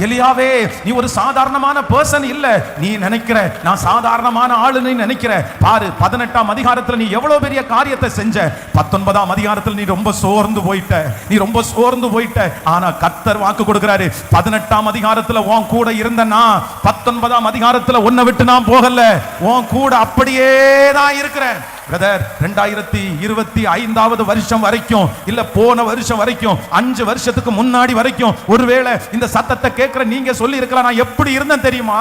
எலியாவே, நீ ஒரு சாதாரணமான பர்சன் இல்ல. நீ நினைக்கிற நான் சாதாரணமான ஆளுன்னு நினைக்கிற. பாரு, 18ஆம் அதிகாரத்துல நீ எவ்வளவு பெரிய காரியத்தை செஞ்ச. 19ஆம் அதிகாரத்துல நீ ரொம்ப சோர்ந்து போயிட்ட. ஆனா கர்த்தர் வாக்கு கொடுக்கிறாரு, 18ஆம் அதிகாரத்துல உன் கூட இருந்தனா 19ஆம் அதிகாரத்துல உன்னை விட்டு நான் போகல, உன் கூட அப்படியே தான் இருக்கிறேன். பிரதர், 2025 வருஷம் வரைக்கும் இல்ல போன வருஷம் வரைக்கும் 5 வருஷத்துக்கு முன்னாடி வரைக்கும் ஒருவேளை இந்த சத்தத்தை கேட்கிற நீங்க சொல்லி இருக்கலாம், நான் எப்படி இருந்தேன் தெரியுமா,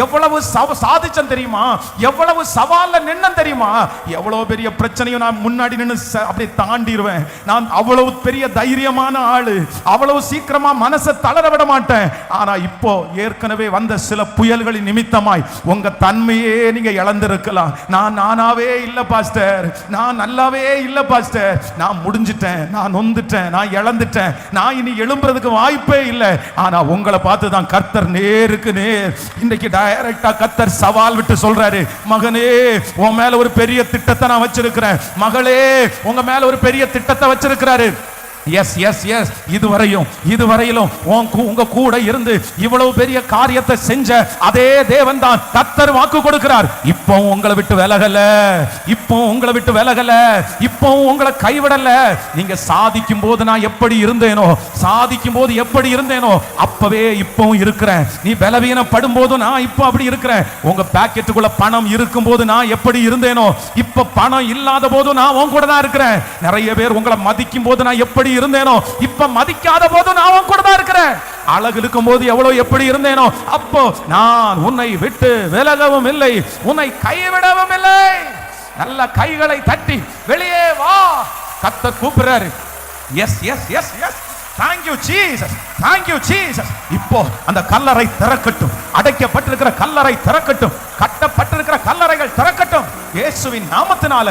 எவ்வளவு சாதிச்சேன் தெரியுமா, எவ்வளவு சவால்ல நின்னேன் தெரியுமா, எவ்வளவு பெரிய பிரச்சனையும் நான் முன்னாடி நின்னு அப்படி தாண்டிடுவேன், நான் அவ்வளவு பெரிய தைரியமான ஆளு, அவ்வளவு சீக்கிரமா மனசை தளர விட மாட்டேன். ஆனா இப்போ ஏற்கனவே வந்த சில புயல்களின் நிமித்தமாய் உங்க தன்மையே நீங்க இழந்திருக்கலாம். நான் நானாவே இல்ல பாஸ்டர், நான் நல்லாவே இல்ல பாஸ்டர், நான் முடிஞ்சிட்டேன், நான் நொந்துட்டேன், நான் இழந்துட்டேன், நான் இனி எழும்புறதுக்கு வாய்ப்பே இல்லை. ஆனா உங்களை பார்த்து தான் கர்த்தர் நேருக்கு நேர் இன்னைக்கு டைரக்டா கர்த்தர் சவால் விட்டு சொல்றாரு, மகனே உன் மேல ஒரு பெரிய திட்டத்தை நான் வச்சிருக்கிறேன், மகளே உங்க மேல ஒரு பெரிய திட்டத்தை வச்சிருக்கிறாரு. எஸ் எஸ் எஸ் இதுவரையிலும் உங்க கூட இருந்து இவ்வளவு பெரிய காரியத்தை செஞ்ச அதே தேவன் தான் கர்த்தர் வாக்கு கொடுக்கிறார். இப்போ உங்களை விட்டு விலகல, இப்போ உங்களை கைவிடல. நீங்க சாதிக்கும் போது நான் எப்படி இருந்தேனோ அப்பவே இப்போ இருக்கிறேன். நீ பலவீனப்படும் போது நான் இப்போ அப்படி இருக்கிறேன். உங்க பாக்கெட்டுக்குள்ள பணம் இருக்கும் போது நான் எப்படி இருந்தேனோ இப்ப பணம் இல்லாத போது நான் உன் கூட தான் இருக்கிறேன். நிறைய பேர் உங்களை மதிக்கும் போது நான் எப்படி இருந்தேனோ இப்ப மதிக்காத போது நான் கூட தான் இருக்கிறேன். அழகு இருக்கும் போது எவ்வளவு எப்படி இருந்தேனோ அப்போ நான் உன்னை விட்டு விலகவும் இல்லை, உன்னை கைவிடவும் இல்லை. நல்ல கைகளை தட்டி வெளியே வா, கர்த்தர் கூப்பிடுறாரு. Yes yes yes yes Thank you Jesus, thank you Jesus. இப்போ அந்த கல்லறை திறக்கட்டும், அடைக்கப்பட்டிருக்கிற கல்லறை திறக்கட்டும், கட்டப்பட்டிருக்கிற கல்லறைகள் திறக்கட்டும். இயேசுவின் நாமத்தினால